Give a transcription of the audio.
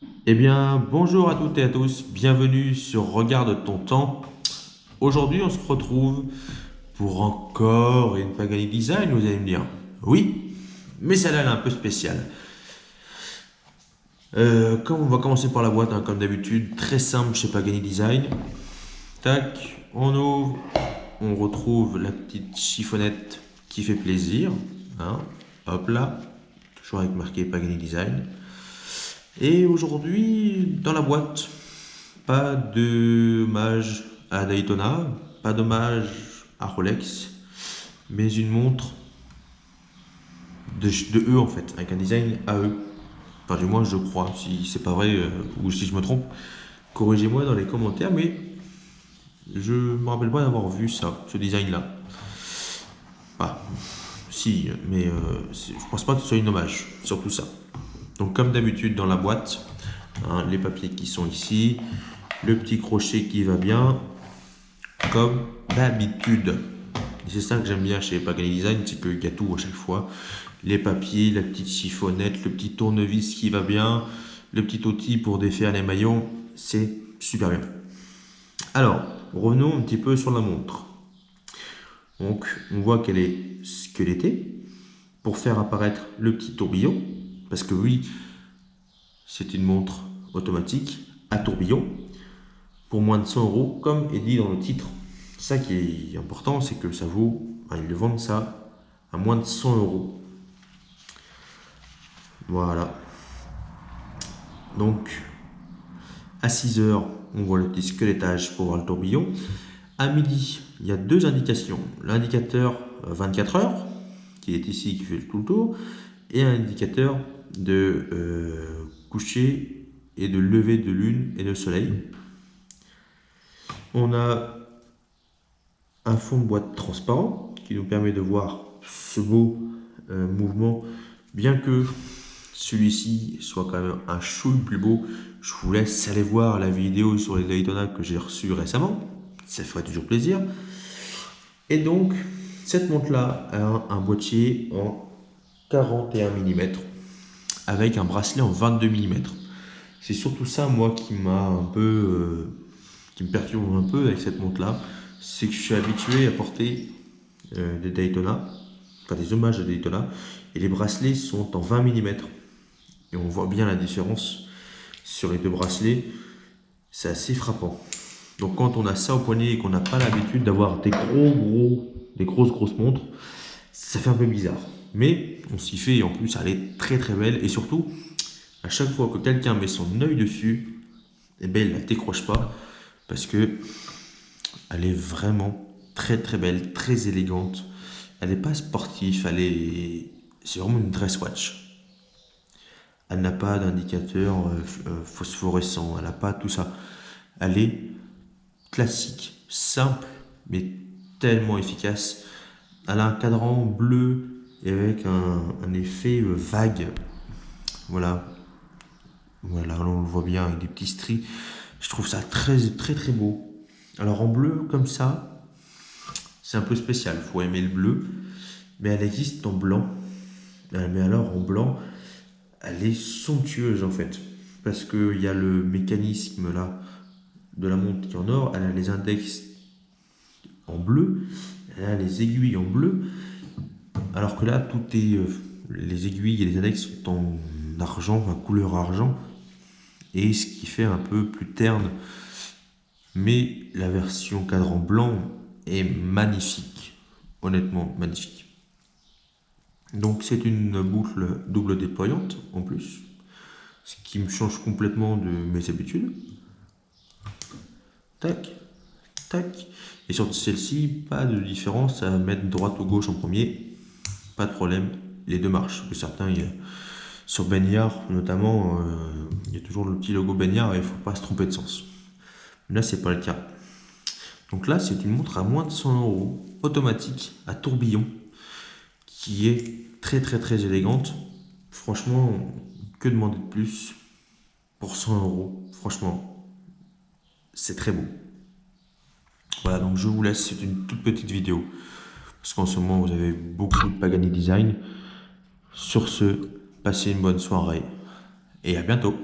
Eh bien, bonjour à toutes et à tous, bienvenue sur Regarde ton temps. Aujourd'hui, on se retrouve pour encore une Pagani Design, vous allez me dire. Oui, mais celle-là, elle est un peu spéciale. Comme on va commencer par la boîte, hein, comme d'habitude, très simple chez Pagani Design. Tac, on ouvre, on retrouve la petite chiffonnette qui fait plaisir. Hein. Hop là, toujours avec marqué Pagani Design. Et aujourd'hui, dans la boîte, pas d'hommage à Daytona, pas d'hommage à Rolex, mais une montre de eux en fait, avec un design à eux. Enfin, du moins, je crois. Si c'est pas vrai ou si je me trompe, corrigez-moi dans les commentaires, mais je me rappelle pas d'avoir vu ça, ce design-là. Ah, si, mais je pense pas que ce soit une hommage, surtout ça. Donc, comme d'habitude, dans la boîte, hein, les papiers qui sont ici, le petit crochet qui va bien, comme d'habitude. C'est ça que j'aime bien chez Pagani Design, c'est qu'il y a tout à chaque fois. Les papiers, la petite chiffonnette, le petit tournevis qui va bien, le petit outil pour défaire les maillons, c'est super bien. Alors, revenons un petit peu sur la montre. Donc, on voit qu'elle est squelettée pour faire apparaître le petit tourbillon, parce que oui, c'est une montre automatique à tourbillon pour moins de 100 euros, comme est dit dans le titre. Ça qui est important, c'est que ça vaut, enfin, ils le vendent ça à moins de 100 euros. Voilà. Donc, à 6 heures, on voit le petit squelettage pour voir le tourbillon. À midi, il y a deux indications. L'indicateur 24 heures, qui est ici, qui fait tout le tour, et un indicateur de coucher et de lever de lune et de soleil. On a un fond de boîte transparent qui nous permet de voir ce beau mouvement, bien que celui-ci soit quand même un chouille plus beau. Je vous laisse aller voir la vidéo sur les Daytona que j'ai reçu récemment, ça ferait toujours plaisir. Et donc, cette montre-là a un boîtier en 41 mm avec un bracelet en 22 mm. C'est surtout ça, moi, qui m'a un peu, qui me perturbe un peu avec cette montre-là, c'est que je suis habitué à porter des Daytona, enfin des hommages à Daytona, et les bracelets sont en 20 mm. Et on voit bien la différence sur les deux bracelets, c'est assez frappant. Donc quand on a ça au poignet et qu'on n'a pas l'habitude d'avoir des grosses montres, ça fait un peu bizarre. Mais on s'y fait et en plus elle est très très belle. Et surtout, à chaque fois que quelqu'un met son œil dessus, eh ben, elle ne la décroche pas parce que elle est vraiment très très belle, très élégante. Elle n'est pas sportive, c'est vraiment une dress watch. Elle n'a pas d'indicateur phosphorescent, elle n'a pas tout ça. Elle est classique, simple, mais tellement efficace. Elle a un cadran bleu et avec un effet vague. Voilà, voilà, on le voit bien avec des petits stries. Je trouve ça très très très beau. Alors en bleu comme ça, c'est un peu spécial. Il faut aimer le bleu, mais elle existe en blanc. Mais alors en blanc, elle est somptueuse en fait, parce qu'il y a le mécanisme là de la montre qui est en or. Elle a les index en bleu, elle a les aiguilles en bleu, alors que là tout est les aiguilles et les index sont en argent, en couleur argent, et ce qui fait un peu plus terne. Mais la version cadran blanc est magnifique, honnêtement magnifique. Donc c'est une boucle double déployante en plus, ce qui me change complètement de mes habitudes. Tac, tac. Et sur celle-ci, pas de différence à mettre droite ou gauche en premier, pas de problème, les deux marchent. Certains, sur Baignard notamment, il y a toujours le petit logo Baignard et il ne faut pas se tromper de sens. Là, c'est pas le cas. Donc là, c'est une montre à moins de 100 euros, automatique, à tourbillon, qui est très très très élégante. Franchement, que demander de plus pour 100 euros? Franchement, c'est très beau. Voilà, donc je vous laisse, c'est une toute petite vidéo. Parce qu'en ce moment, vous avez beaucoup de Pagani Design. Sur ce, passez une bonne soirée et à bientôt.